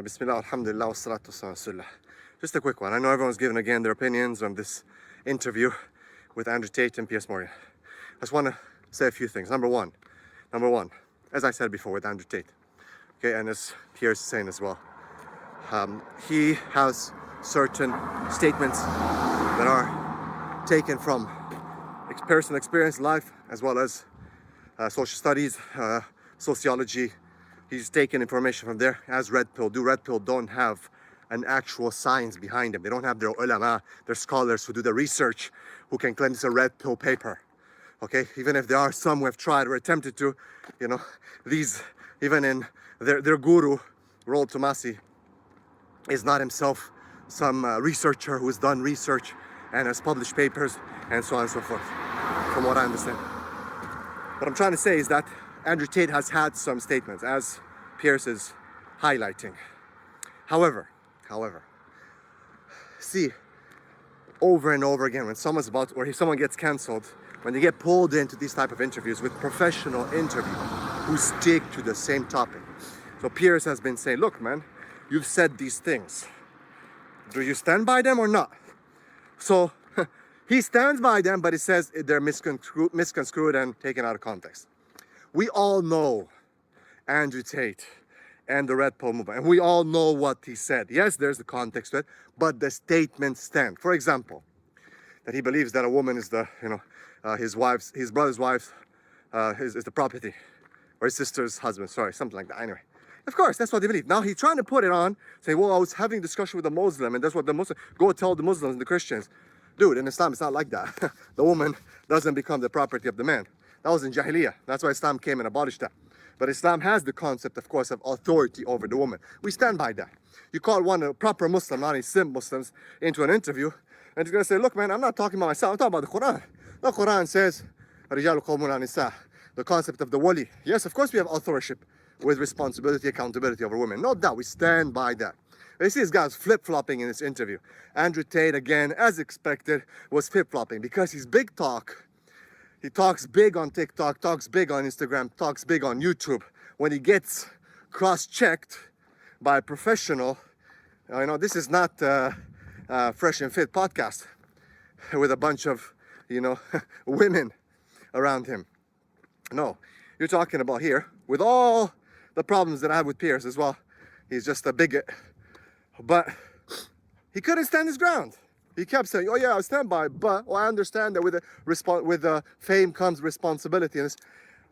Bismillah, alhamdulillah, wa salatu wa rasulullah. Just a quick one. I know everyone's given again their opinions on this interview with Andrew Tate and Piers. I just want to say a few things. Number one, as I said before with Andrew Tate, okay, and as Piers is saying as well, he has certain statements that are taken from personal experience, life, as well as social studies, sociology. He's taken information from there, as Red Pill do. Red Pill don't have an actual science behind them. They don't have their ulama, their scholars who do the research, who can claim it's a Red Pill paper. Okay, even if there are some who have tried or attempted to, these, even in their guru, Roel Tomasi, is not himself some researcher who has done research and has published papers and so on and so forth, from what I understand. What I'm trying to say is that Andrew Tate has had some statements, as Piers is highlighting. However, see, over and over again, when someone gets cancelled, when they get pulled into these type of interviews with professional interviewers who stick to the same topic. So Piers has been saying, look, man, you've said these things. Do you stand by them or not? So he stands by them, but he says they're misconstrued and taken out of context. We all know Andrew Tate and the Red Pill movement, and we all know what he said. Yes, there's the context to it, but the statements stand. For example, that he believes that a woman is his brother's wife, is the property, or his sister's husband. Sorry, something like that. Anyway, of course, that's what they believe. Now he's trying to put it on, say, well, I was having a discussion with a Muslim, and that's what the Muslim go tell the Muslims and the Christians. Dude, in Islam, it's not like that. The woman doesn't become the property of the man. That was in Jahiliyyah. That's why Islam came and abolished that. But Islam has the concept, of course, of authority over the woman. We stand by that. You call one a proper Muslim, not any sim Muslims, into an interview, and he's going to say, look, man, I'm not talking about myself. I'm talking about the Quran. The Quran says, the concept of the wali. Yes, of course, we have authorship with responsibility, accountability over women. No doubt, we stand by that. You see this guy's flip-flopping in this interview. Andrew Tate, again, as expected, was flip-flopping because he's big talk. He talks big on TikTok, talks big on Instagram, talks big on YouTube. When he gets cross-checked by a professional, this is not Fresh and Fit podcast with a bunch of, women around him. No, you're talking about here, with all the problems that I have with Piers as well. He's just a bigot. But he couldn't stand his ground. He kept saying, oh yeah, I stand by, but I understand that with the fame comes responsibility. And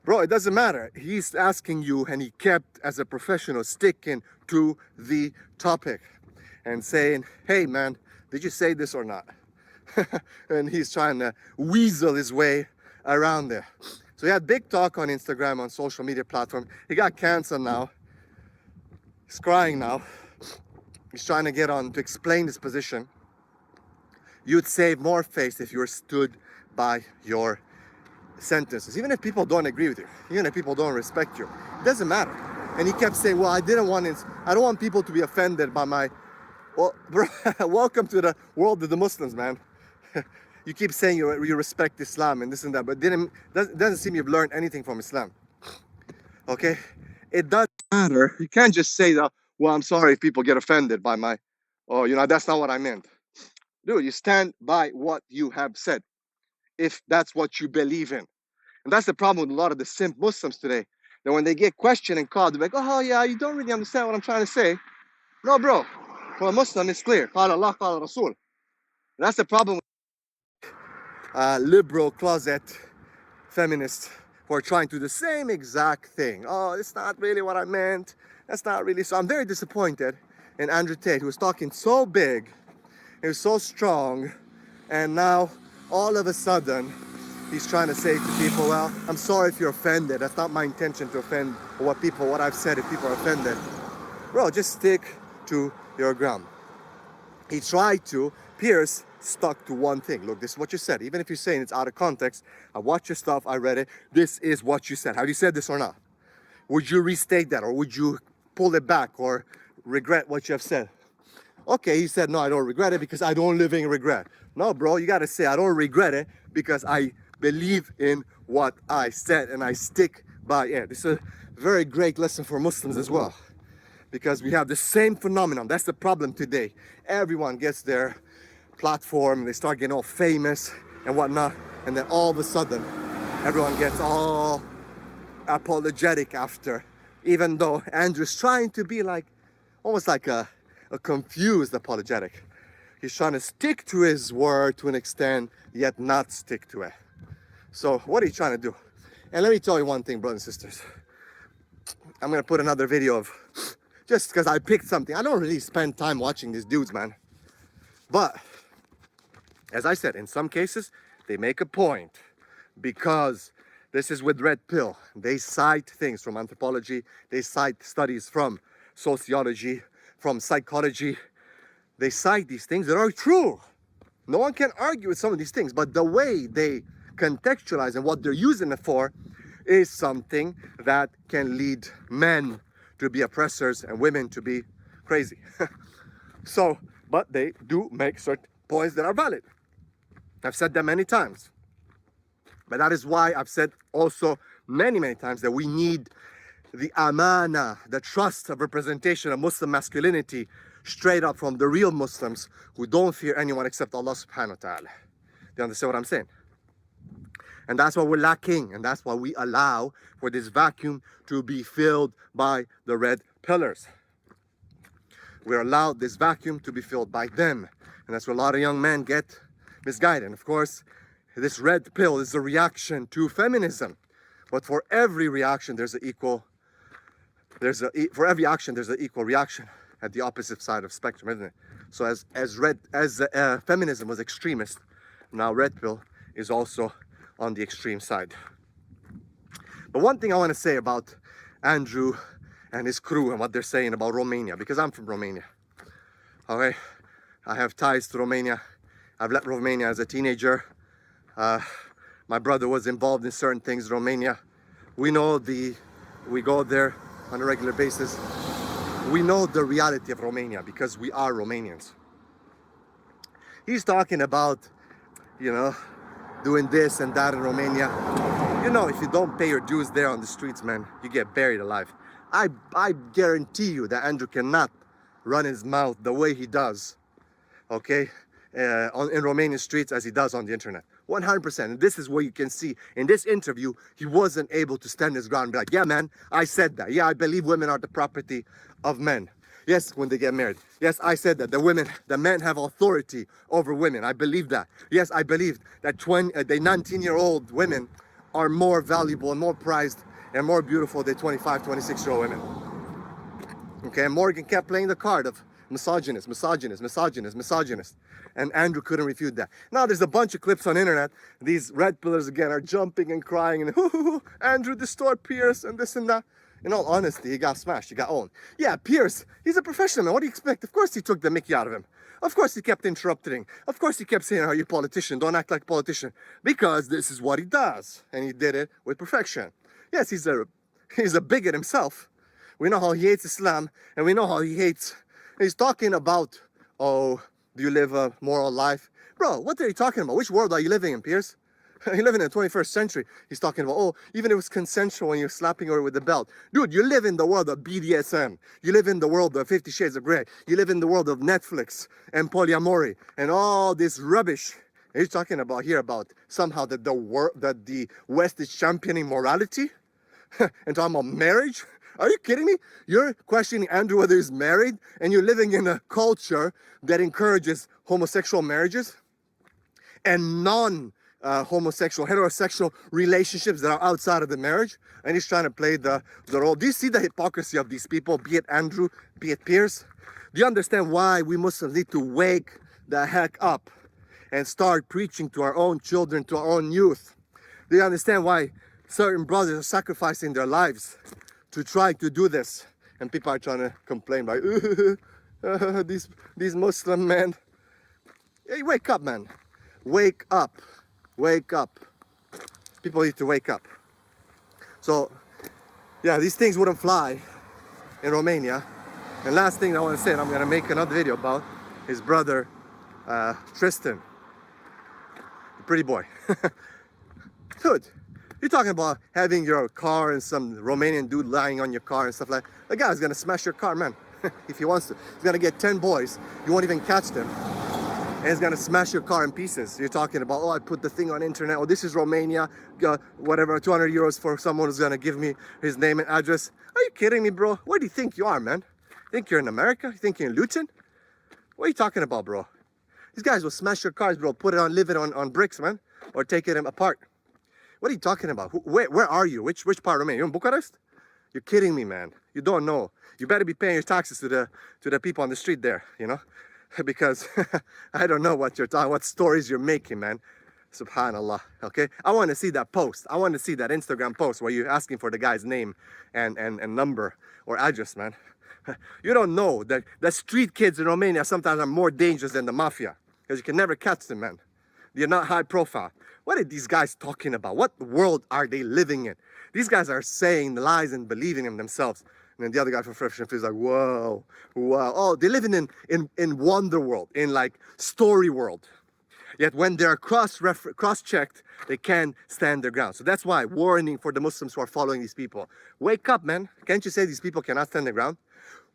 bro, it doesn't matter. He's asking you, and he kept, as a professional, sticking to the topic and saying, hey man, did you say this or not? And he's trying to weasel his way around there. So he had big talk on Instagram, on social media platform. He got canceled now. He's crying now. He's trying to get on to explain his position. You'd save more face if you were stood by your sentences. Even if people don't agree with you, even if people don't respect you, it doesn't matter. And he kept saying, well, I don't want people to be offended by my, well, bro, welcome to the world of the Muslims, man. You keep saying you respect Islam and this and that, but doesn't seem you've learned anything from Islam. Okay? It doesn't matter. You can't just say that, well, I'm sorry if people get offended by my, that's not what I meant. Dude, you stand by what you have said, if that's what you believe in. And that's the problem with a lot of the simp Muslims today. That when they get questioned and called, they're like, oh yeah, you don't really understand what I'm trying to say. No, bro, for a Muslim, it's clear. Qala Allah, qala Rasul. And that's the problem with liberal closet feminists who are trying to do the same exact thing. Oh, it's not really what I meant. That's not really. So I'm very disappointed in Andrew Tate, who was talking so big. He was so strong, and now all of a sudden he's trying to say to people, well, I'm sorry if you're offended. That's not my intention to offend what I've said if people are offended. Bro, just stick to your ground. He tried to. Piers stuck to one thing. Look, this is what you said. Even if you're saying it's out of context, I watched your stuff, I read it. This is what you said. Have you said this or not? Would you restate that, or would you pull it back or regret what you have said? Okay, he said, no, I don't regret it because I don't live in regret. No, bro, you got to say, I don't regret it because I believe in what I said and I stick by it. This is a very great lesson for Muslims as well. because we have the same phenomenon. That's the problem today. Everyone gets their platform, they start getting all famous and whatnot, and then all of a sudden, everyone gets all apologetic after, even though Andrew's trying to be like, almost like a confused apologetic. He's trying to stick to his word to an extent, yet not stick to it. So what are you trying to do? And let me tell you one thing, brothers and sisters. I'm gonna put another video of, just because I picked something. I don't really spend time watching these dudes, man. But, as I said, in some cases, they make a point. Because this is with Red Pill. They cite things from anthropology. They cite studies from sociology, from psychology. They cite these things that are true. No one can argue with some of these things. But the way they contextualize and what they're using it for is something that can lead men to be oppressors and women to be crazy. So, but they do make certain points that are valid. I've said that many times. But that is why I've said also many times that we need the amana, the trust of representation of Muslim masculinity straight up from the real Muslims who don't fear anyone except Allah subhanahu wa ta'ala. Do you understand what I'm saying? And that's what we're lacking, and that's why we allow for this vacuum to be filled by the red pillars. We're allowed this vacuum to be filled by them, and that's where a lot of young men get misguided. And of course, this red pill is a reaction to feminism, but for every reaction there's an equal reaction at the opposite side of spectrum, isn't it? So as feminism was extremist, now red pill is also on the extreme side. But one thing I want to say about Andrew and his crew and what they're saying about Romania, because I'm from Romania. Okay, I have ties to Romania. I've left Romania as a teenager. My brother was involved in certain things in Romania. We go there on a regular basis. We know the reality of Romania because we are Romanians. He's talking about, doing this and that in Romania. If you don't pay your dues there on the streets, man, you get buried alive. I guarantee you that Andrew cannot run his mouth the way he does, okay, in Romanian streets as he does on the internet. 100%. And this is what you can see. In this interview, he wasn't able to stand his ground and be like, yeah, man, I said that. Yeah, I believe women are the property of men. Yes, when they get married. Yes, I said that. The men have authority over women. I believe that. Yes, I believe that the 19-year-old women are more valuable and more prized and more beautiful than 25, 26-year-old women. Okay, and Morgan kept playing the card of misogynist. And Andrew couldn't refute that. Now there's a bunch of clips on the internet. These red pillars again are jumping and crying and Andrew destroyed Piers and this and that. In all honesty, he got smashed, he got owned. Yeah, Piers, he's a professional, man. What do you expect? Of course he took the mickey out of him. Of course he kept interrupting. Of course he kept saying, are you a politician? Don't act like a politician. Because this is what he does. And he did it with perfection. Yes, he's a bigot himself. We know how he hates Islam, and we know how he hates. He's talking about, oh, do you live a moral life? Bro, what are you talking about? Which world are you living in, Piers? You live in the 21st century. He's talking about, oh, even if it was consensual when you're slapping her with the belt. Dude, you live in the world of BDSM. You live in the world of 50 Shades of Grey. You live in the world of Netflix and polyamory and all this rubbish. He's talking about here about somehow that the West is championing morality and talking about marriage. Are you kidding me? You're questioning Andrew whether he's married and you're living in a culture that encourages homosexual marriages and homosexual, heterosexual relationships that are outside of the marriage, and he's trying to play the role. Do you see the hypocrisy of these people, be it Andrew, be it Piers? Do you understand why we Muslims need to wake the heck up and start preaching to our own children, to our own youth? Do you understand why certain brothers are sacrificing their lives to try to do this? And people are trying to complain like, these Muslim men. Hey, wake up, man. Wake up. Wake up. People need to wake up. So, yeah, these things wouldn't fly in Romania. And last thing I want to say, and I'm going to make another video about his brother, Tristan. The pretty boy. Dude, You're talking about having your car and some Romanian dude lying on your car and stuff like that. The guy's gonna smash your car, man. If he wants to. He's gonna get 10 boys. You won't even catch them. And he's gonna smash your car in pieces. You're talking about, oh, I put the thing on internet. Oh, this is Romania. Whatever, 200 euros for someone who's gonna give me his name and address. Are you kidding me, bro? Where do you think you are, man? Think you're in America? You think you're in Luton? What are you talking about, bro? These guys will smash your cars, bro. Put it on, live it on bricks, man. Or take it apart. What are you talking about? Where are you? Which part of Romania? You're in Bucharest? You're kidding me, man. You don't know. You better be paying your taxes to the people on the street there, you know? Because I don't know what you're talking, what stories you're making, man. Subhanallah, okay? I want to see that post. I want to see that Instagram post where you're asking for the guy's name and number or address, man. You don't know that the street kids in Romania sometimes are more dangerous than the mafia because you can never catch them, man. They're not high profile. What are these guys talking about? What world are they living in? These guys are saying lies and believing in themselves. And then the other guy from Fresh and Fit is like, whoa, wow. Oh, they're living in wonder world, in like story world. Yet when they're cross-checked, they can't stand their ground. So that's why, warning for the Muslims who are following these people. Wake up, man. Can't you say these people cannot stand their ground?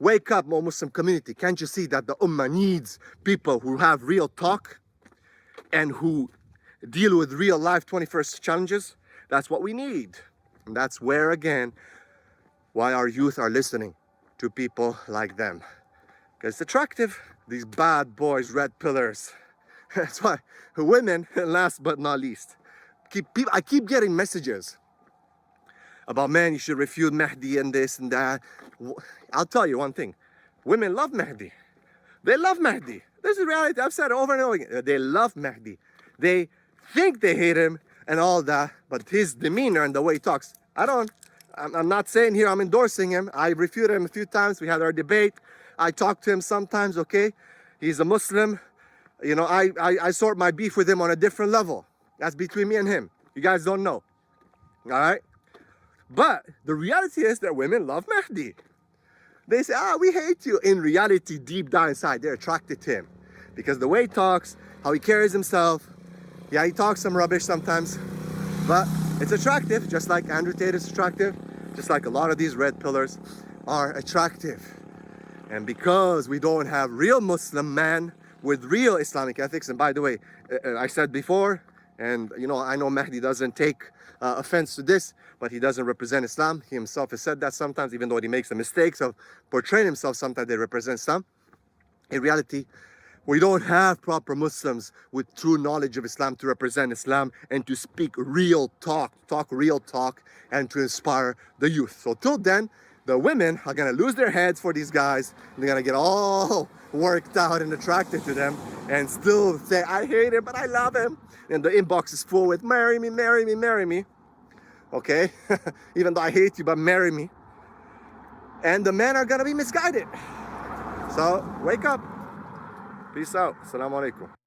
Wake up, Muslim community. Can't you see that the Ummah needs people who have real talk and who deal with real life 21st challenges? That's what we need. And that's where, again, why our youth are listening to people like them. Because it's attractive. These bad boys, red pillars. That's why women, last but not least, I keep getting messages about, man, you should refute Mahdi and this and that. I'll tell you one thing. Women love Mahdi. They love Mahdi. This is reality. I've said it over and over again. They love Mahdi. They think they hate him and all that, but his demeanor and the way he talks, I'm not saying here I'm endorsing him. I refuted him a few times. We had our debate. I talked to him sometimes, okay? He's a Muslim. You know, I sort my beef with him on a different level. That's between me and him. You guys don't know. All right? But the reality is that women love Mahdi. They say, we hate you. In reality, deep down inside, they're attracted to him. Because the way he talks, how he carries himself. Yeah, he talks some rubbish sometimes. But it's attractive, just like Andrew Tate is attractive. Just like a lot of these red pillars are attractive. And because we don't have real Muslim men with real Islamic ethics, and by the way, I said before, and you know, I know Mahdi doesn't take offense to this, but he doesn't represent Islam. He himself has said that sometimes, even though he makes the mistakes of portraying himself, sometimes they represent Islam. In reality, we don't have proper Muslims with true knowledge of Islam to represent Islam and to speak real talk real talk, and to inspire the youth. So till then, the women are gonna lose their heads for these guys. They're gonna get all worked out and attracted to them and still say, I hate him, but I love him. And the inbox is full with, marry me, marry me, marry me. Okay? Even though I hate you, but marry me. And the men are gonna be misguided. So, wake up. Peace out. Assalamu alaikum.